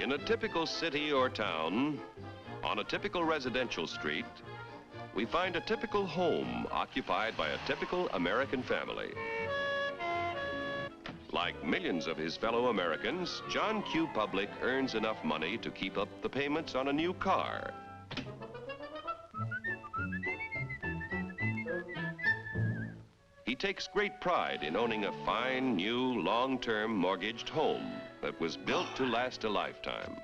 In a typical city or town, on a typical residential street, we find a typical home occupied by a typical American family. Like millions of his fellow Americans, John Q. Public earns enough money to keep up the payments on a new car. He takes great pride in owning a fine, new, long-term mortgaged home that was built to last a lifetime.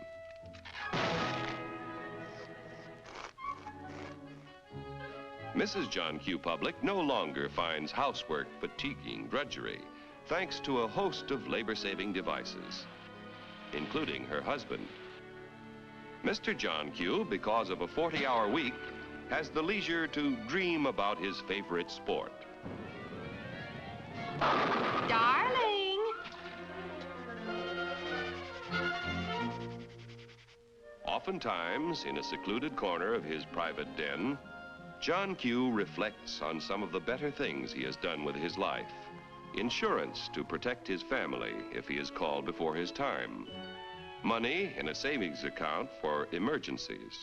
Mrs. John Q. Public no longer finds housework fatiguing drudgery, thanks to a host of labor-saving devices, including her husband. Mr. John Q., because of a 40-hour week, has the leisure to dream about his favorite sport. Darling! Oftentimes, in a secluded corner of his private den, John Q. reflects on some of the better things he has done with his life. Insurance to protect his family if he is called before his time. Money in a savings account for emergencies,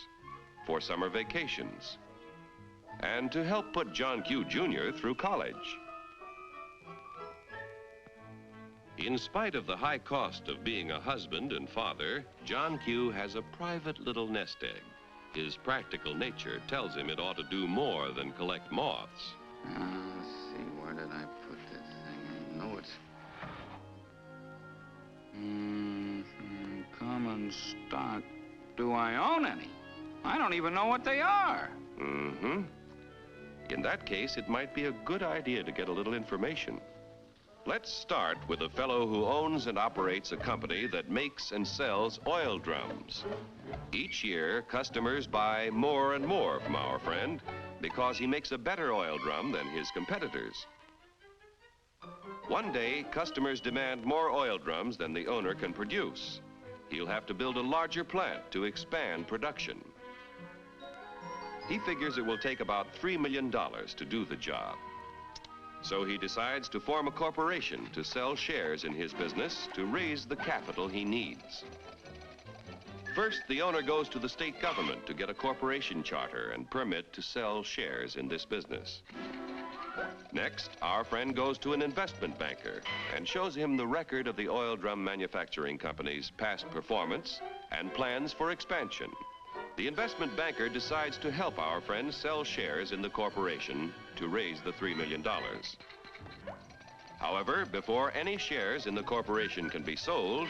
for summer vacations, and to help put John Q. Jr. through college. In spite of the high cost of being a husband and father, John Q. has a private little nest egg. His practical nature tells him it ought to do more than collect moths. Let's see, where did I put this thing? I know it's... common stock. Do I own any? I don't even know what they are. Mm-hmm. In that case, it might be a good idea to get a little information. Let's start with a fellow who owns and operates a company that makes and sells oil drums. Each year, customers buy more and more from our friend because he makes a better oil drum than his competitors. One day, customers demand more oil drums than the owner can produce. He'll have to build a larger plant to expand production. He figures it will take about $3 million to do the job. So he decides to form a corporation to sell shares in his business to raise the capital he needs. First, the owner goes to the state government to get a corporation charter and permit to sell shares in this business. Next, our friend goes to an investment banker and shows him the record of the oil drum manufacturing company's past performance and plans for expansion. The investment banker decides to help our friend sell shares in the corporation to raise the $3 million. However, before any shares in the corporation can be sold,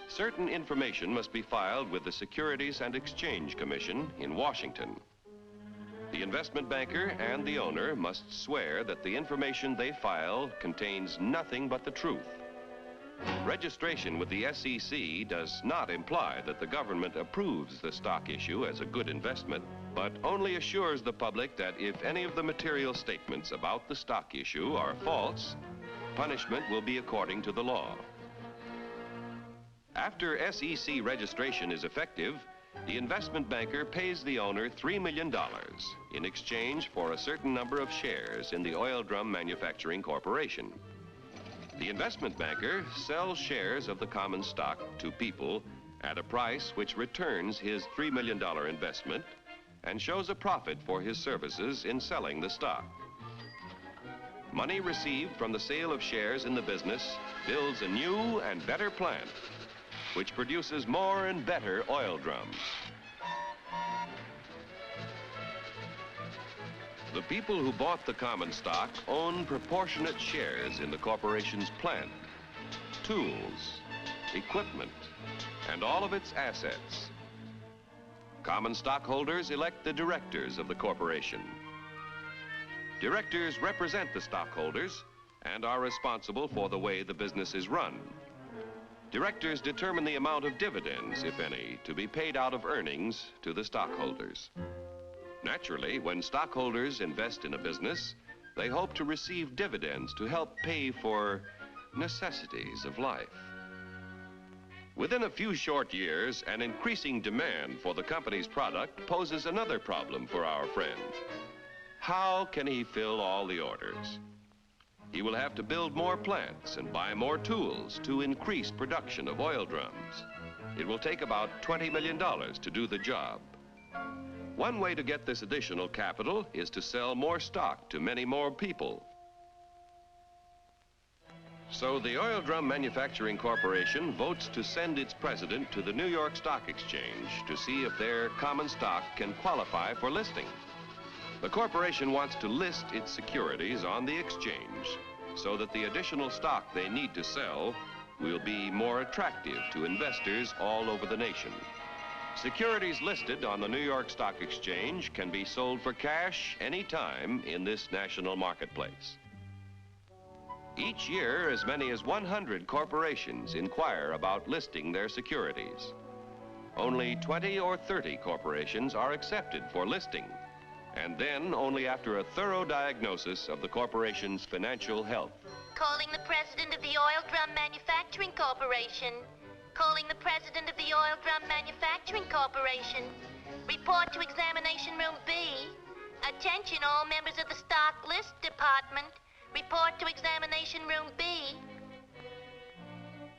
certain information must be filed with the Securities and Exchange Commission in Washington. The investment banker and the owner must swear that the information they file contains nothing but the truth. Registration with the SEC does not imply that the government approves the stock issue as a good investment, but only assures the public that if any of the material statements about the stock issue are false, punishment will be according to the law. After SEC registration is effective, the investment banker pays the owner $3 million in exchange for a certain number of shares in the Oil Drum Manufacturing Corporation. The investment banker sells shares of the common stock to people at a price which returns his $3 million investment and shows a profit for his services in selling the stock. Money received from the sale of shares in the business builds a new and better plant, which produces more and better oil drums. The people who bought the common stock own proportionate shares in the corporation's plant, tools, equipment, and all of its assets. Common stockholders elect the directors of the corporation. Directors represent the stockholders and are responsible for the way the business is run. Directors determine the amount of dividends, if any, to be paid out of earnings to the stockholders. Naturally, when stockholders invest in a business, they hope to receive dividends to help pay for necessities of life. Within a few short years, an increasing demand for the company's product poses another problem for our friend. How can he fill all the orders? He will have to build more plants and buy more tools to increase production of oil drums. It will take about $20 million to do the job. One way to get this additional capital is to sell more stock to many more people. So the Oil Drum Manufacturing Corporation votes to send its president to the New York Stock Exchange to see if their common stock can qualify for listing. The corporation wants to list its securities on the exchange so that the additional stock they need to sell will be more attractive to investors all over the nation. Securities listed on the New York Stock Exchange can be sold for cash anytime in this national marketplace. Each year, as many as 100 corporations inquire about listing their securities. Only 20 or 30 corporations are accepted for listing, and then only after a thorough diagnosis of the corporation's financial health. Calling the president of the Oil Drum Manufacturing Corporation. Calling the president of the Oil Drum Manufacturing Corporation. Report to examination room B. Attention all members of the stock list department. Report to examination room B.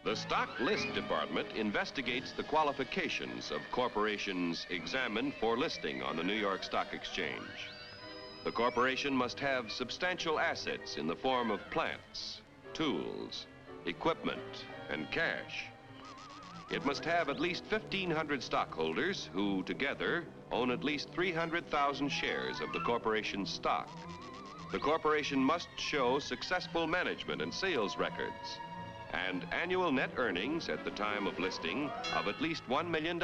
The Stock List Department investigates the qualifications of corporations examined for listing on the New York Stock Exchange. The corporation must have substantial assets in the form of plants, tools, equipment, and cash. It must have at least 1,500 stockholders who together own at least 300,000 shares of the corporation's stock. The corporation must show successful management and sales records and annual net earnings at the time of listing of at least $1 million.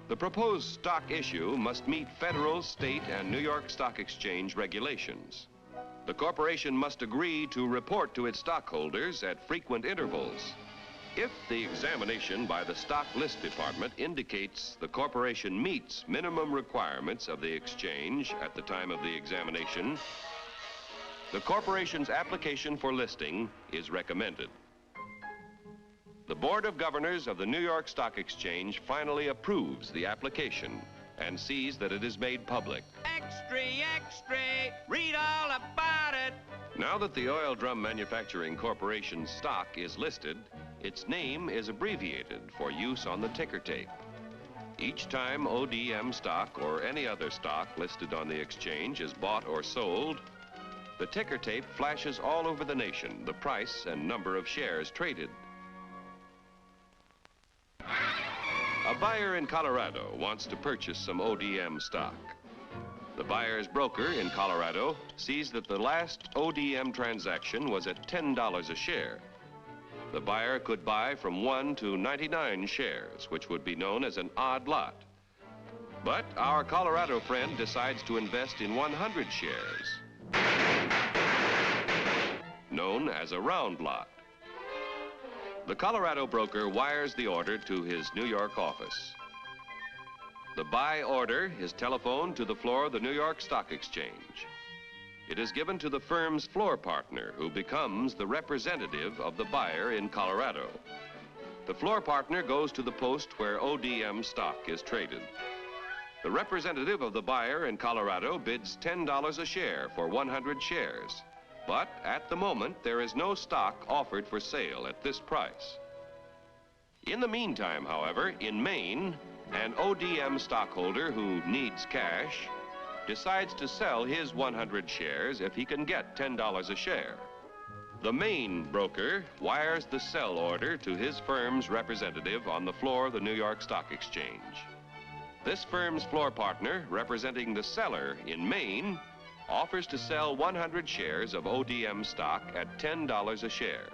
The proposed stock issue must meet federal, state, and New York Stock Exchange regulations. The corporation must agree to report to its stockholders at frequent intervals. If the examination by the Stock List Department indicates the corporation meets minimum requirements of the exchange at the time of the examination, the corporation's application for listing is recommended. The Board of Governors of the New York Stock Exchange finally approves the application and sees that it is made public. Extra, extra, read all about it. Now that the Oil Drum Manufacturing Corporation's stock is listed, its name is abbreviated for use on the ticker tape. Each time ODM stock or any other stock listed on the exchange is bought or sold, the ticker tape flashes all over the nation the price and number of shares traded. A buyer in Colorado wants to purchase some ODM stock. The buyer's broker in Colorado sees that the last ODM transaction was at $10 a share. The buyer could buy from 1 to 99 shares, which would be known as an odd lot. But our Colorado friend decides to invest in 100 shares, known as a round lot. The Colorado broker wires the order to his New York office. The buy order is telephoned to the floor of the New York Stock Exchange. It is given to the firm's floor partner, who becomes the representative of the buyer in Colorado. The floor partner goes to the post where ODM stock is traded. The representative of the buyer in Colorado bids $10 a share for 100 shares. But at the moment, there is no stock offered for sale at this price. In the meantime, however, in Maine, an ODM stockholder who needs cash decides to sell his 100 shares if he can get $10 a share. The Maine broker wires the sell order to his firm's representative on the floor of the New York Stock Exchange. This firm's floor partner, representing the seller in Maine, offers to sell 100 shares of ODM stock at $10 a share.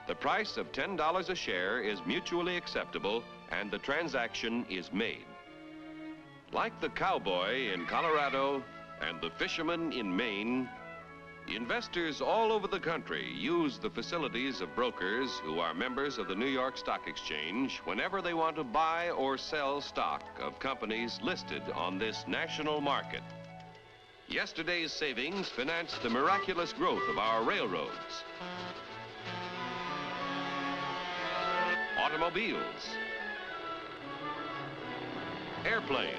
The price of $10 a share is mutually acceptable, and the transaction is made. Like the cowboy in Colorado and the fisherman in Maine, investors all over the country use the facilities of brokers who are members of the New York Stock Exchange whenever they want to buy or sell stock of companies listed on this national market. Yesterday's savings financed the miraculous growth of our railroads, automobiles, airplanes,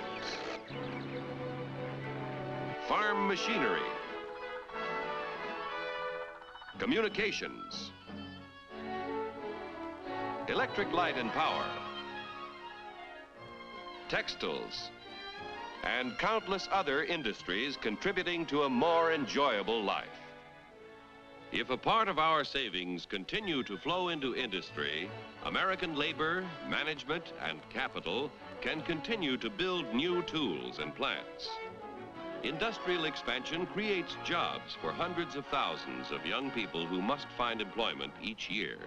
farm machinery, communications, electric light and power, textiles, and countless other industries contributing to a more enjoyable life. If a part of our savings continue to flow into industry, American labor, management, and capital can continue to build new tools and plants. Industrial expansion creates jobs for hundreds of thousands of young people who must find employment each year.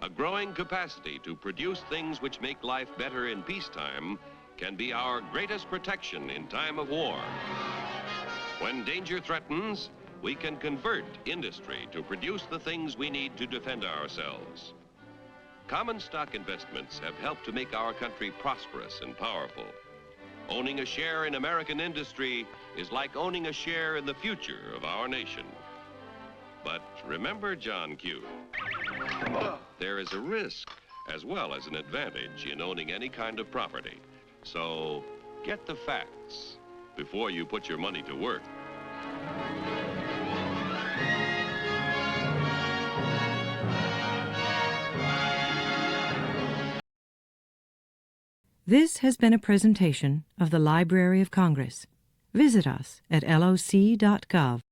A growing capacity to produce things which make life better in peacetime can be our greatest protection in time of war. When danger threatens, we can convert industry to produce the things we need to defend ourselves. Common stock investments have helped to make our country prosperous and powerful. Owning a share in American industry is like owning a share in the future of our nation. But remember, John Q, there is a risk as well as an advantage in owning any kind of property. So get the facts before you put your money to work. This has been a presentation of the Library of Congress. Visit us at loc.gov.